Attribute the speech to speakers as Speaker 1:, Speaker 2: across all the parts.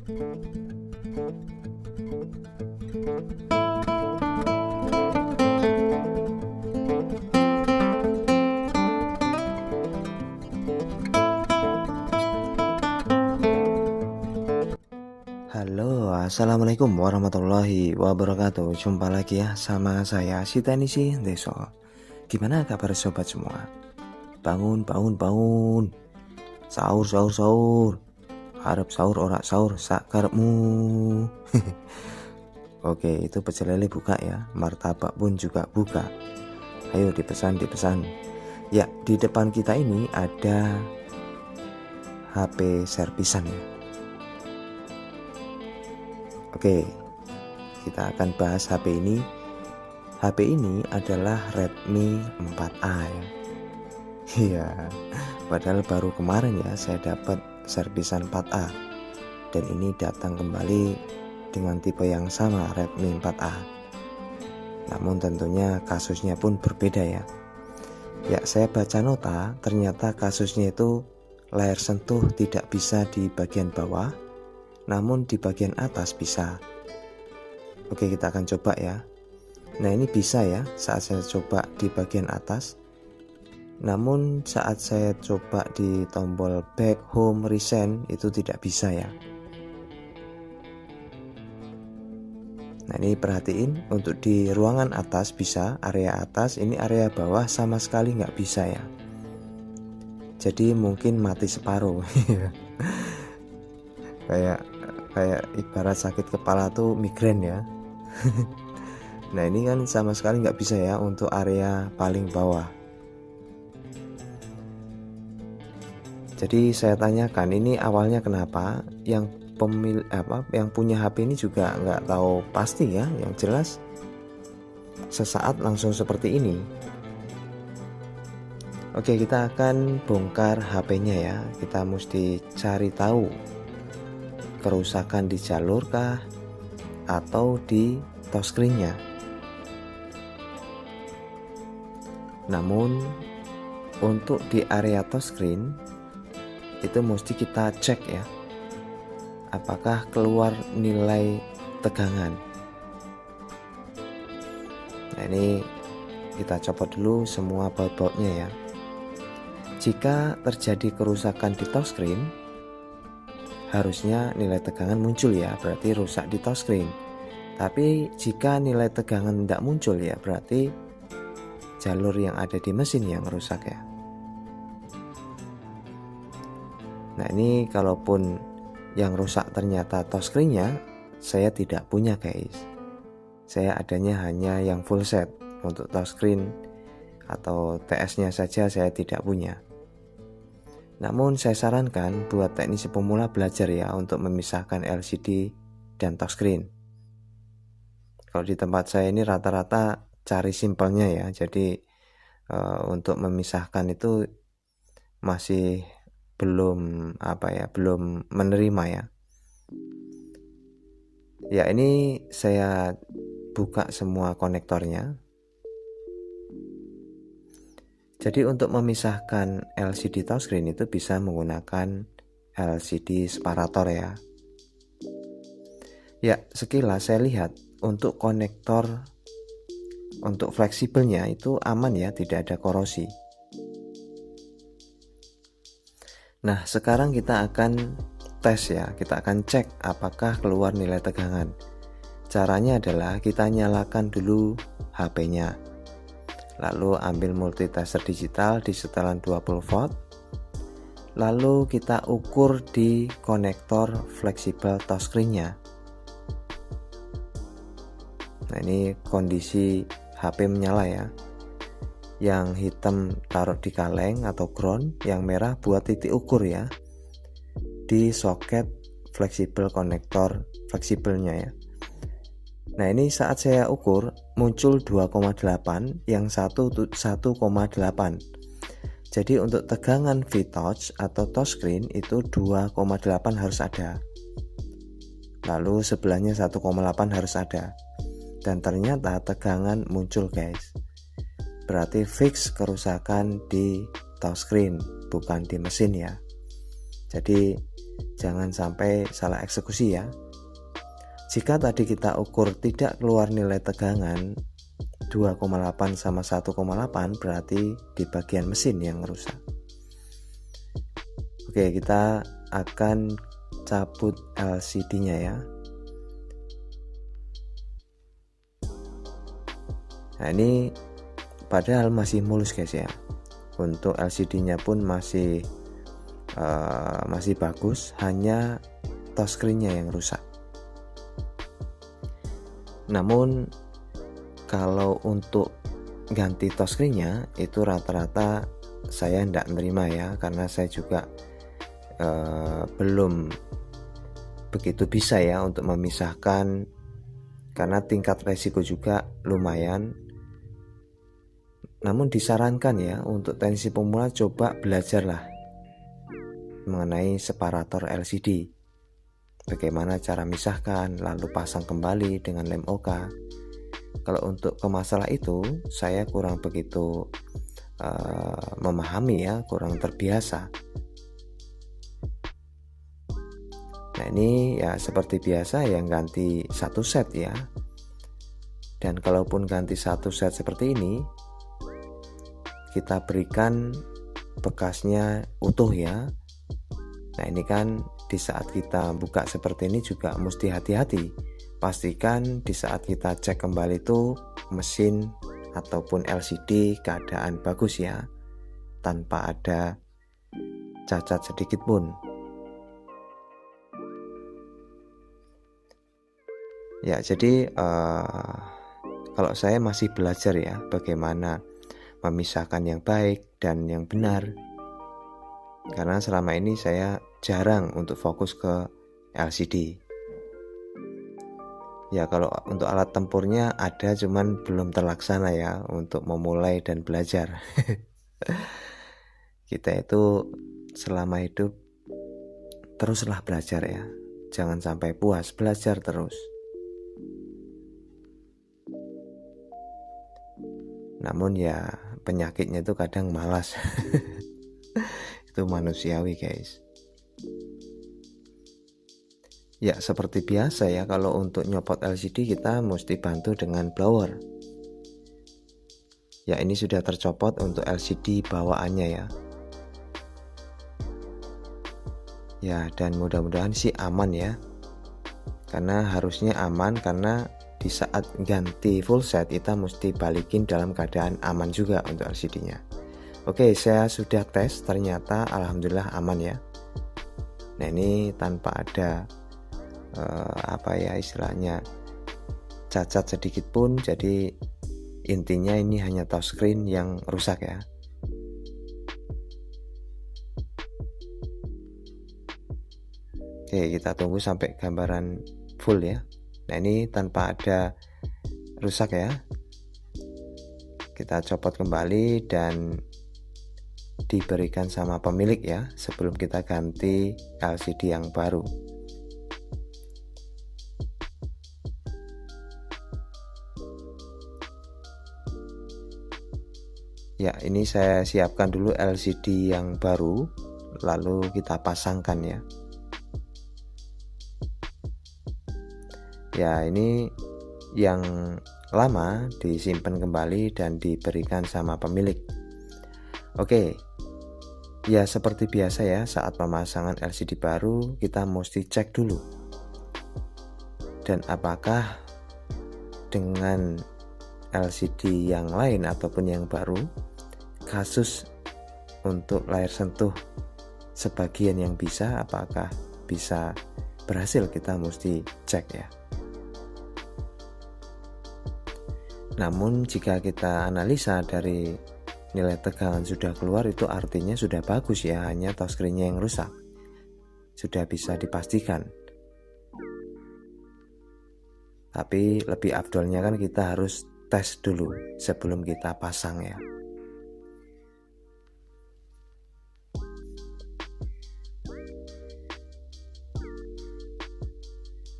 Speaker 1: Halo, assalamualaikum warahmatullahi wabarakatuh. Jumpa lagi ya sama saya Sitanisi Deso. Gimana kabar sobat semua? Bangun, bangun, bangun. Sahur, sahur, sahur. Harap sahur ora sahur sakarepmu. Oke, itu pecel lele buka ya. Martabak pun juga buka. Ayo dipesan, dipesan. Ya, di depan kita ini ada HP servisan ya. Oke, kita akan bahas HP ini. HP ini adalah Redmi 4A ya. Iya, padahal baru kemarin ya saya dapat servisan 4A. Dan ini datang kembali dengan tipe yang sama, Redmi 4A. Namun tentunya kasusnya pun berbeda ya. Ya, saya baca nota, ternyata kasusnya itu layar sentuh tidak bisa di bagian bawah, namun di bagian atas bisa. Oke, kita akan coba ya. Nah, ini bisa ya saat saya coba di bagian atas. Namun saat saya coba di tombol back, home, resend itu tidak bisa ya. Nah, ini perhatiin, untuk di ruangan atas bisa, area atas, ini area bawah sama sekali nggak bisa ya. Jadi mungkin mati separuh. kayak ibarat sakit kepala tuh migrain ya. Nah, ini kan sama sekali nggak bisa ya untuk area paling bawah. Jadi saya tanyakan ini awalnya kenapa. Yang yang punya HP ini juga nggak tahu pasti ya. Yang jelas sesaat langsung seperti ini. Oke, kita akan bongkar HP-nya ya. Kita mesti cari tahu kerusakan di jalur kah atau di touchscreen-nya. Namun untuk di area touchscreen itu mesti kita cek ya, apakah keluar nilai tegangan. Nah, ini kita copot dulu semua baut-bautnya ya. Jika terjadi kerusakan di touchscreen, harusnya nilai tegangan muncul ya, berarti rusak di touchscreen. Tapi jika nilai tegangan tidak muncul ya, berarti jalur yang ada di mesin yang rusak ya. Nah, ini kalaupun yang rusak ternyata touchscreen-nya, saya tidak punya guys. Saya adanya hanya yang full set. Untuk touchscreen atau TS-nya saja saya tidak punya. Namun saya sarankan buat teknisi pemula belajar ya untuk memisahkan LCD dan touchscreen. Kalau di tempat saya ini rata-rata cari simpelnya ya. Jadi untuk memisahkan itu masih belum belum menerima ya. Ya, ini saya buka semua konektornya. Jadi untuk memisahkan LCD touchscreen itu bisa menggunakan LCD separator ya. Ya, sekilas saya lihat untuk konektor untuk fleksibelnya itu aman ya, tidak ada korosi. Nah, sekarang kita akan tes ya, kita akan cek apakah keluar nilai tegangan. Caranya adalah kita nyalakan dulu HP-nya. Lalu ambil multitester digital di setelan 20 volt. Lalu kita ukur di konektor fleksibel touchscreen-nya. Nah, ini kondisi HP menyala ya. Yang hitam taruh di kaleng atau ground, yang merah buat titik ukur ya. Di soket fleksibel konektor fleksibelnya ya. Nah, ini saat saya ukur muncul 2,8, yang satu 1,8. Jadi untuk tegangan V-Touch atau touchscreen itu 2,8 harus ada. Lalu sebelahnya 1,8 harus ada. Dan ternyata tegangan muncul guys. Berarti fix kerusakan di touchscreen, bukan di mesin ya. Jadi Jangan sampai salah eksekusi ya. Jika tadi kita ukur tidak keluar nilai tegangan 2,8 sama 1,8, berarti di bagian mesin yang rusak. Oke, kita akan cabut LCD-nya ya. Nah, ini padahal masih mulus guys ya. Untuk LCD-nya pun masih bagus, hanya touchscreen-nya yang rusak. Namun kalau untuk ganti touchscreen-nya itu rata-rata saya tidak menerima ya, karena saya juga belum begitu bisa ya untuk memisahkan, karena tingkat resiko juga lumayan. Namun disarankan ya untuk teknisi pemula coba belajarlah mengenai separator LCD, bagaimana cara misahkan lalu pasang kembali dengan lem OK. Kalau untuk ke masalah itu saya kurang begitu memahami ya, kurang terbiasa. Nah ini ya seperti biasa yang ganti satu set ya. Dan kalaupun ganti satu set seperti ini, kita berikan bekasnya utuh ya. Nah ini kan di saat kita buka seperti ini juga mesti hati-hati. Pastikan di saat kita cek kembali itu mesin ataupun LCD keadaan bagus ya, tanpa ada cacat sedikit pun. Ya jadi kalau saya masih belajar ya bagaimana memisahkan yang baik dan yang benar, karena selama ini saya jarang untuk fokus ke LCD. Ya kalau untuk alat tempurnya ada, cuman belum terlaksana ya untuk memulai dan belajar. Kita itu selama hidup teruslah belajar ya, jangan sampai puas, belajar terus. Namun ya penyakitnya itu kadang malas. Itu manusiawi guys. Ya seperti biasa ya, kalau untuk nyopot LCD kita mesti bantu dengan blower. Ya ini sudah tercopot untuk LCD bawaannya ya. Ya dan mudah-mudahan sih aman ya. Karena harusnya aman, karena di saat ganti full set kita mesti balikin dalam keadaan aman juga untuk LCD-nya. Oke, saya sudah tes, ternyata alhamdulillah aman ya. Nah ini tanpa ada istilahnya cacat sedikit pun. Jadi intinya ini hanya touchscreen yang rusak ya. Oke, kita tunggu sampai gambaran full ya. Nah ini tanpa ada rusak ya. Kita copot kembali dan diberikan sama pemilik ya, sebelum kita ganti LCD yang baru. Ya ini saya siapkan dulu LCD yang baru, lalu kita pasangkan ya. Ya ini yang lama disimpan kembali dan diberikan sama pemilik. Oke, ya seperti biasa ya, saat pemasangan LCD baru kita mesti cek dulu, dan apakah dengan LCD yang lain ataupun yang baru, kasus untuk layar sentuh sebagian yang bisa, apakah bisa berhasil, kita mesti cek ya. Namun jika kita analisa dari nilai tegangan sudah keluar, itu artinya sudah bagus ya, hanya touchscreen-nya yang rusak, sudah bisa dipastikan. Tapi lebih afdolnya kan kita harus tes dulu sebelum kita pasang ya.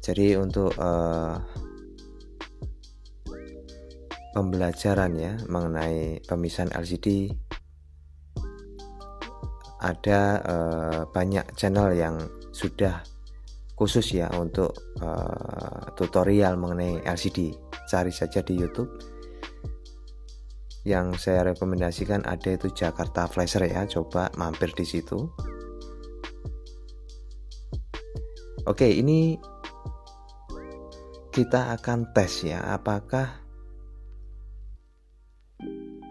Speaker 1: Jadi untuk pembelajaran ya mengenai pemisahan LCD, ada banyak channel yang sudah khusus ya untuk tutorial mengenai LCD. Cari saja di YouTube. Yang saya rekomendasikan ada itu Jakarta Flasher ya, coba mampir di situ. Oke, ini kita akan tes ya, apakah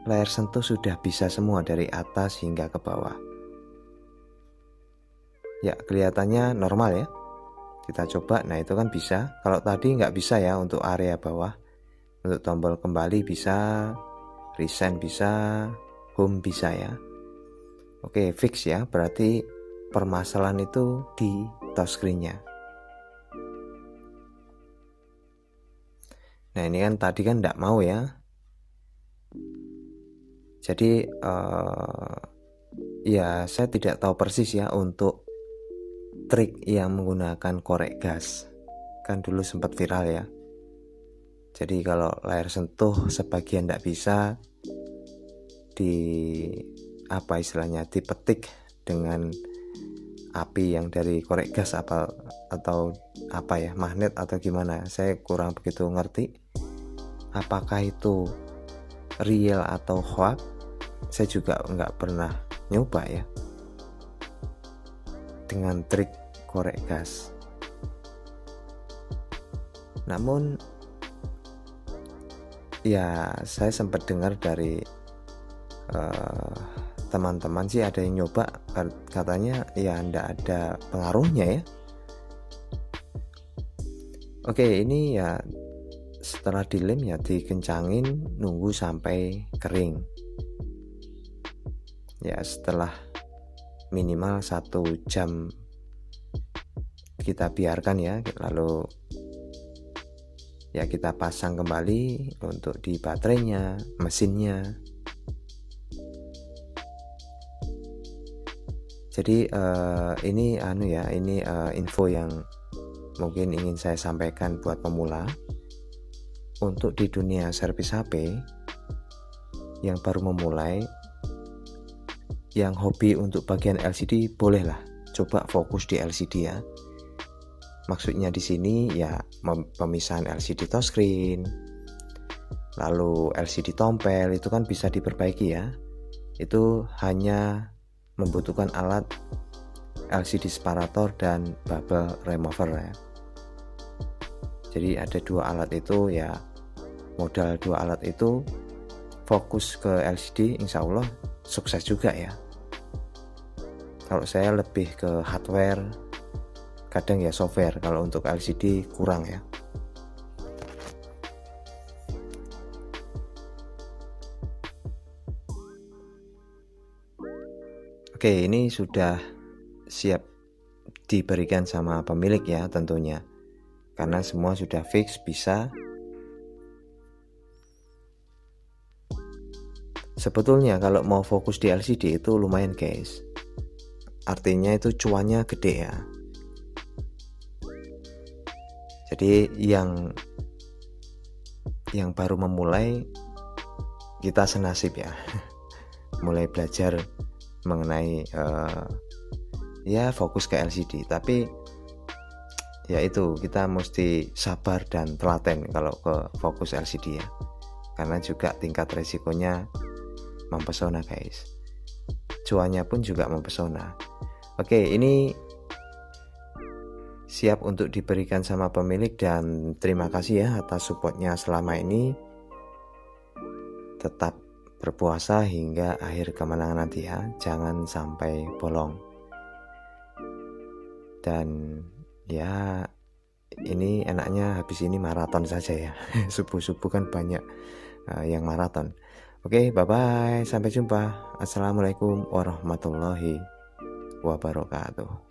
Speaker 1: layar sentuh sudah bisa semua dari atas hingga ke bawah. Ya, kelihatannya normal ya. Kita coba, nah itu kan bisa. Kalau tadi nggak bisa ya untuk area bawah. Untuk tombol kembali bisa, resign bisa, home bisa ya. Oke, fix ya, berarti permasalahan itu di touchscreen-nya. Nah ini kan tadi kan nggak mau ya. Jadi ya saya tidak tahu persis ya untuk trik yang menggunakan korek gas. Kan dulu sempat viral ya. Jadi kalau layar sentuh sebagian tidak bisa apa istilahnya, dipetik dengan api yang dari korek gas atau apa ya, magnet atau gimana, saya kurang begitu ngerti apakah itu real atau hoax. Saya juga nggak pernah nyoba ya dengan trik korek gas. Namun ya saya sempat dengar dari teman-teman sih ada yang nyoba, katanya ya ndak ada pengaruhnya ya. Oke, ini ya setelah dilem ya dikencangin, nunggu sampai kering ya. Setelah minimal 1 jam kita biarkan ya, lalu ya kita pasang kembali untuk di baterainya, mesinnya. Jadi ini info yang mungkin ingin saya sampaikan buat pemula. Untuk di dunia servis HP yang baru memulai, yang hobi untuk bagian LCD, bolehlah coba fokus di LCD ya. Maksudnya di sini ya pemisahan LCD touchscreen, lalu LCD tompel itu kan bisa diperbaiki ya. Itu hanya membutuhkan alat LCD separator dan bubble remover ya. Jadi ada 2 alat itu ya, modal 2 alat itu fokus ke LCD, insya Allah sukses juga ya. Kalau saya lebih ke hardware, kadang ya software, kalau untuk LCD kurang ya. Oke, ini sudah siap diberikan sama pemilik ya tentunya, karena semua sudah fix bisa. Sebetulnya kalau mau fokus di LCD itu lumayan guys, artinya itu cuannya gede ya. Jadi yang baru memulai, kita senasib ya mulai belajar mengenai ya fokus ke LCD. Tapi ya itu, kita mesti sabar dan telaten kalau ke fokus LCD ya, karena juga tingkat resikonya mempesona guys, cuannya pun juga mempesona. Oke, ini siap untuk diberikan sama pemilik, dan terima kasih ya atas supportnya selama ini. Tetap berpuasa hingga akhir kemenangan nanti ya, jangan sampai bolong. Dan ya ini enaknya habis ini maraton saja ya subuh-subuh kan banyak yang maraton. Oke, bye bye, sampai jumpa. Assalamualaikum warahmatullahi wabarakatuh.